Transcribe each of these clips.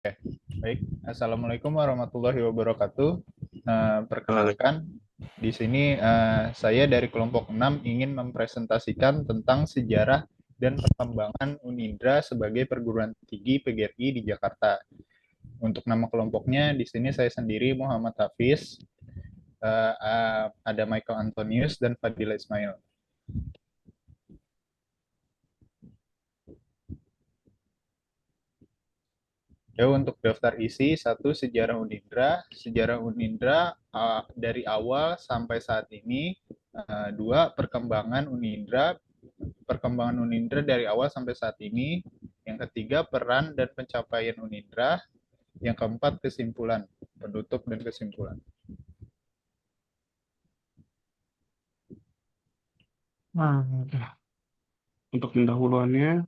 Baik, Assalamualaikum warahmatullahi wabarakatuh. Halo. Perkenalkan, di sini saya dari kelompok 6 ingin mempresentasikan tentang sejarah dan perkembangan Unindra sebagai perguruan tinggi PGRI di Jakarta. Untuk nama kelompoknya, di sini saya sendiri Muhammad Hafiz, ada Michael Antonius dan Fadila Ismail. Ya, untuk daftar isi, satu sejarah Unindra. Sejarah Unindra dari awal sampai saat ini. Dua, perkembangan Unindra. Perkembangan Unindra dari awal sampai saat ini. Yang ketiga, peran dan pencapaian Unindra. Yang keempat, kesimpulan. Penutup dan kesimpulan. Nah, untuk pendahuluannya,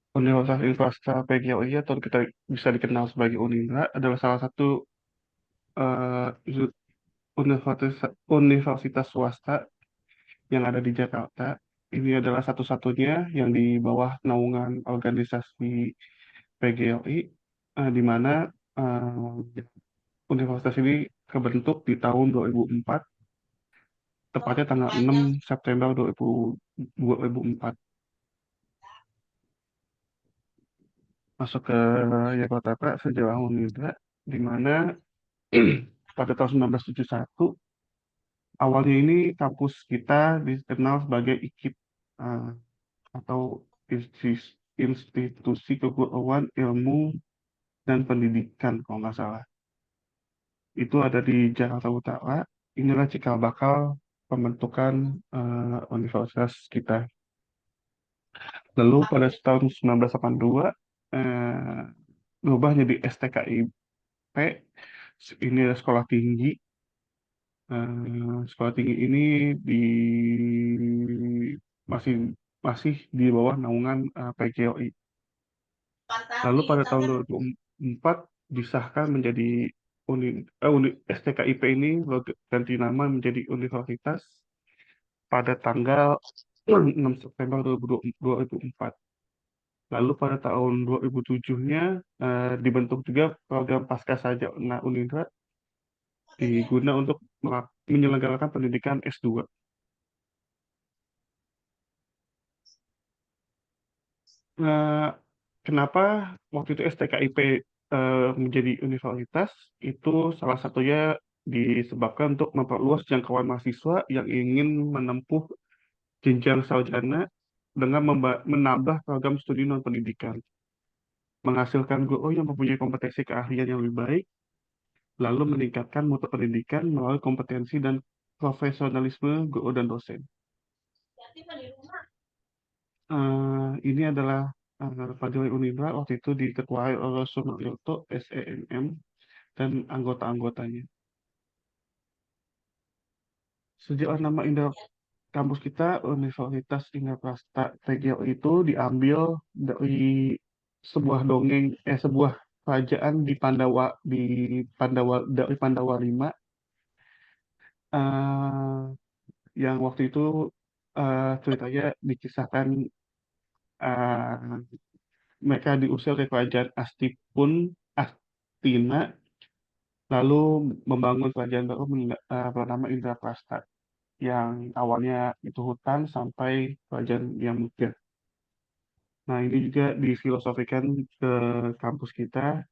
Universitas Infrastra PGRI atau kita bisa dikenal sebagai Unindra adalah salah satu eh, universitas swasta yang ada di Jakarta. Ini adalah satu-satunya yang di bawah naungan organisasi PGRI, di mana universitas ini terbentuk di tahun 2004, tepatnya tanggal 6 September 2004. Masuk ke Jakarta sejarah Unida, di mana pada tahun 1971 awalnya ini kampus kita dikenal sebagai IKIP, eh, atau Institusi Keguruan Ilmu dan Pendidikan kalau nggak salah. Itu ada di Jakarta Utara. Inilah cikal bakal pembentukan universitas kita. Lalu pada tahun 1982 eh, berubah jadi STKIP. Ini adalah sekolah tinggi. Sekolah tinggi ini di masih masih di bawah naungan PGOI. Lalu pada tahun 2004 disahkan menjadi STKIP ini ganti nama menjadi universitas pada tanggal 6 September 2004. Lalu pada tahun 2007-nya dibentuk juga program Pascasarjana Unindra diguna untuk menyelenggarakan pendidikan S2. Eh, Kenapa waktu itu STKIP menjadi universitas? Itu salah satunya disebabkan untuk memperluas jangkauan mahasiswa yang ingin menempuh jenjang sarjana dengan menambah program studi non-pendidikan, menghasilkan guru yang mempunyai kompetensi keahlian yang lebih baik, lalu meningkatkan mutu pendidikan melalui kompetensi dan profesionalisme guru dan dosen. Ini adalah pegawai Unindra waktu itu diketuai oleh Sumaryoto SEMM dan anggota-anggotanya. Sejarah nama Indra kampus kita Universitas Indraprasta TGO itu diambil dari sebuah kerajaan dari Pandawa V, eh, yang waktu itu ceritanya dikisahkan, eh, mereka diusir ke kerajaan Astina, lalu membangun kerajaan baru bernama Indraprasta, yang awalnya itu hutan sampai kerajaan yang megah. Nah, ini juga difilosofikan ke kampus kita,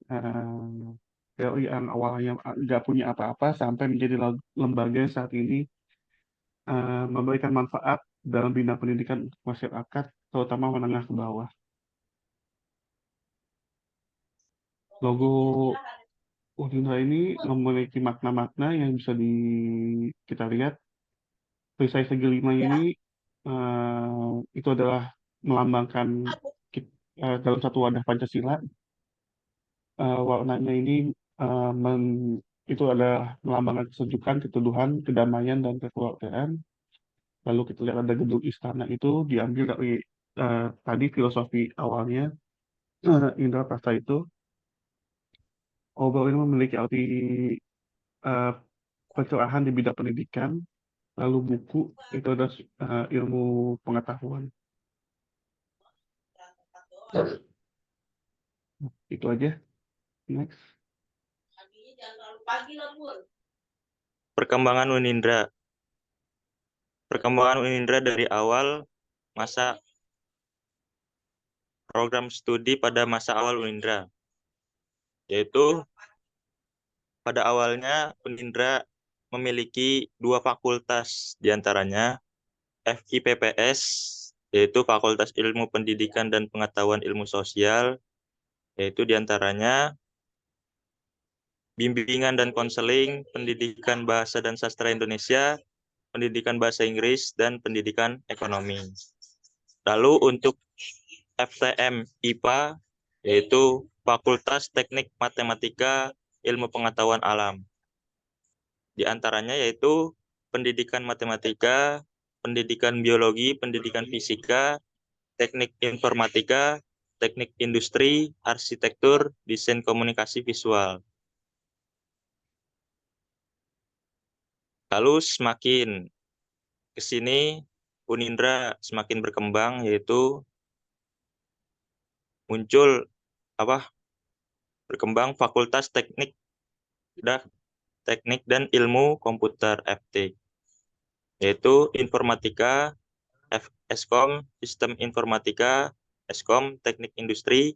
teori yang awalnya nggak punya apa-apa sampai menjadi lembaga yang saat ini memberikan manfaat dalam bidang pendidikan untuk masyarakat, terutama menengah ke bawah. Logo Unila ini memiliki makna-makna yang bisa kita lihat. Perisai segi lima ini itu adalah melambangkan dalam satu wadah Pancasila. Warnanya ini eh, men- itu adalah melambangkan kesejukan, keteduhan, kedamaian, dan kekeluargaan. Lalu kita lihat ada gedung istana, itu diambil dari tadi filosofi awalnya Indra Prasta itu. Obor ini memiliki arti eh, pencerahan di bidang pendidikan. Lalu buku itu ada ilmu pengetahuan. Itu aja. Next. Perkembangan Unindra. Perkembangan Unindra dari awal masa program studi pada masa awal Unindra, yaitu pada awalnya Unindra memiliki 2 fakultas, diantaranya FIPPS, yaitu Fakultas Ilmu Pendidikan dan Pengetahuan Ilmu Sosial, yaitu diantaranya Bimbingan dan Konseling, Pendidikan Bahasa dan Sastra Indonesia, Pendidikan Bahasa Inggris, dan Pendidikan Ekonomi. Lalu untuk FTM IPA, yaitu Fakultas Teknik Matematika Ilmu Pengetahuan Alam. Di antaranya yaitu Pendidikan Matematika, Pendidikan Biologi, Pendidikan Fisika, Teknik Informatika, Teknik Industri, Arsitektur, Desain Komunikasi Visual. Lalu semakin ke sini Unindra semakin berkembang, yaitu muncul berkembang Fakultas Teknik dan Ilmu Komputer FT, yaitu Informatika, Eskom, Sistem Informatika, Eskom, Teknik Industri,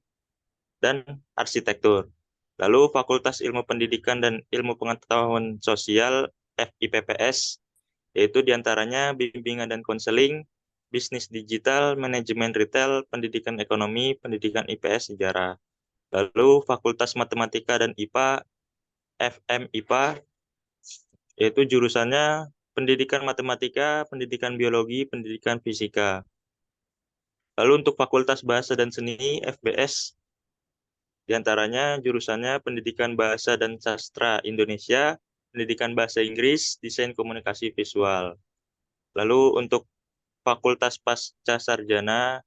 dan Arsitektur. Lalu Fakultas Ilmu Pendidikan dan Ilmu Pengetahuan Sosial FIPPS, yaitu diantaranya Bimbingan dan Konseling, Bisnis Digital, Manajemen Retail, Pendidikan Ekonomi, Pendidikan IPS Sejarah. Lalu Fakultas Matematika dan IPA, FMIPA, yaitu jurusannya Pendidikan Matematika, Pendidikan Biologi, Pendidikan Fisika. Lalu untuk Fakultas Bahasa dan Seni, FBS, diantaranya jurusannya Pendidikan Bahasa dan Sastra Indonesia, Pendidikan Bahasa Inggris, Desain Komunikasi Visual. Lalu untuk Fakultas Pasca Sarjana,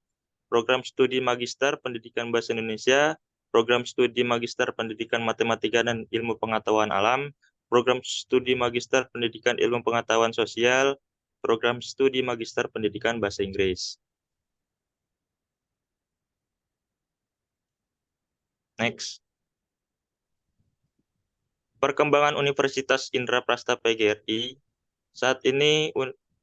Program Studi Magister Pendidikan Bahasa Indonesia, Program Studi Magister Pendidikan Matematika dan Ilmu Pengetahuan Alam, Program Studi Magister Pendidikan Ilmu Pengetahuan Sosial, Program Studi Magister Pendidikan Bahasa Inggris. Next. Perkembangan Universitas Indraprasta PGRI. Saat ini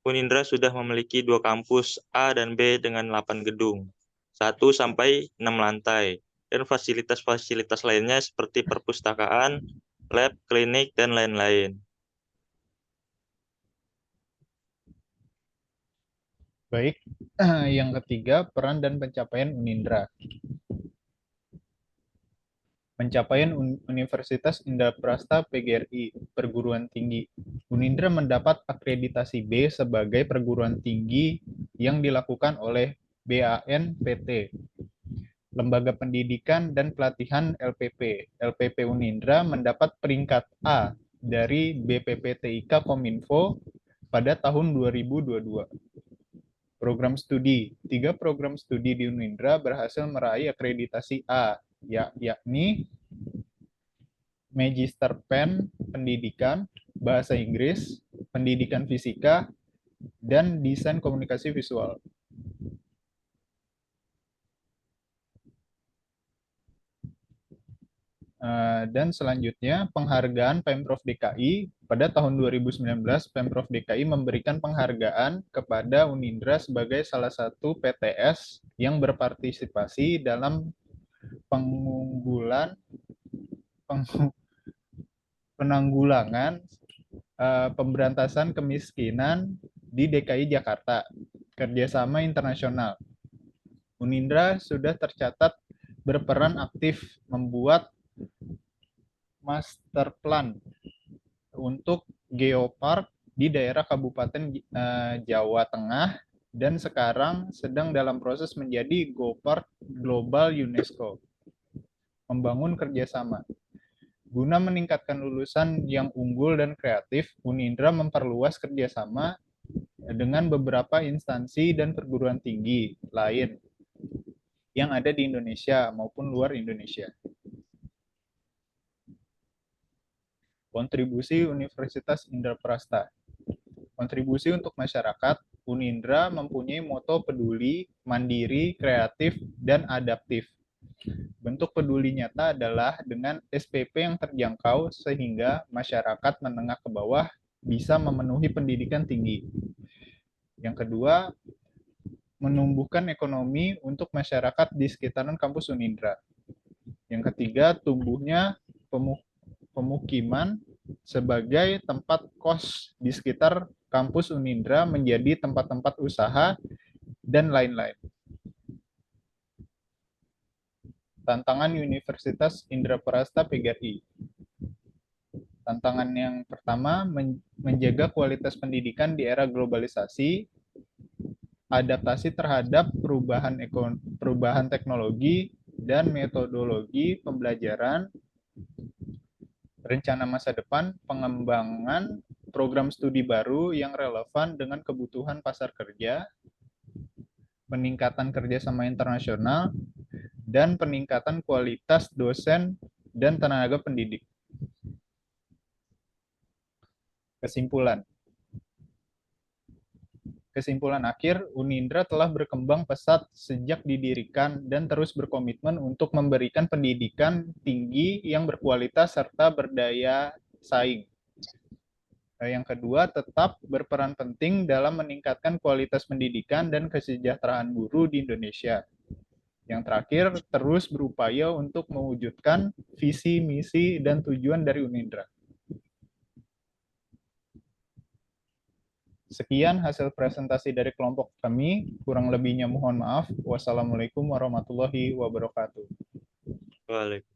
Unindra sudah memiliki 2 kampus A dan B dengan 8 gedung, 1 sampai 6 lantai, dan fasilitas-fasilitas lainnya seperti perpustakaan, lab, klinik, dan lain-lain. Baik, yang ketiga, peran dan pencapaian Unindra. Pencapaian Universitas Indraprasta PGRI, perguruan tinggi. Unindra mendapat akreditasi B sebagai perguruan tinggi yang dilakukan oleh BANPT, Lembaga Pendidikan dan Pelatihan LPP. LPP Unindra mendapat peringkat A dari BPPTIK Kominfo pada tahun 2022. Program studi. 3 program studi di Unindra berhasil meraih akreditasi A, yakni Magister Pen Pendidikan, Bahasa Inggris, Pendidikan Fisika, dan Desain Komunikasi Visual. Dan selanjutnya, penghargaan Pemprov DKI. Pada tahun 2019, Pemprov DKI memberikan penghargaan kepada Unindra sebagai salah satu PTS yang berpartisipasi dalam penanggulangan pemberantasan kemiskinan di DKI Jakarta, kerjasama internasional. Unindra sudah tercatat berperan aktif membuat master plan untuk geopark di daerah Kabupaten Jawa Tengah dan sekarang sedang dalam proses menjadi geopark global UNESCO. Membangun kerjasama. Guna meningkatkan lulusan yang unggul dan kreatif, Unindra memperluas kerjasama dengan beberapa instansi dan perguruan tinggi lain yang ada di Indonesia maupun luar Indonesia. Kontribusi Universitas Indraprasta. Kontribusi untuk masyarakat, Unindra mempunyai moto peduli, mandiri, kreatif, dan adaptif. Bentuk peduli nyata adalah dengan SPP yang terjangkau sehingga masyarakat menengah ke bawah bisa memenuhi pendidikan tinggi. Yang kedua, menumbuhkan ekonomi untuk masyarakat di sekitaran kampus Unindra. Yang ketiga, tumbuhnya pemukiman sebagai tempat kos di sekitar kampus Unindra menjadi tempat-tempat usaha dan lain-lain. Tantangan Universitas Indraprasta PGRI. Tantangan yang pertama, menjaga kualitas pendidikan di era globalisasi, adaptasi terhadap perubahan teknologi dan metodologi pembelajaran, rencana masa depan, pengembangan program studi baru yang relevan dengan kebutuhan pasar kerja, peningkatan kerjasama internasional, dan peningkatan kualitas dosen dan tenaga pendidik. Kesimpulan. Kesimpulan akhir, Unindra telah berkembang pesat sejak didirikan dan terus berkomitmen untuk memberikan pendidikan tinggi yang berkualitas serta berdaya saing. Yang kedua, tetap berperan penting dalam meningkatkan kualitas pendidikan dan kesejahteraan guru di Indonesia. Yang terakhir, terus berupaya untuk mewujudkan visi, misi, dan tujuan dari Unindra. Sekian hasil presentasi dari kelompok kami. Kurang lebihnya mohon maaf. Wassalamualaikum warahmatullahi wabarakatuh. Waalaikumsalam.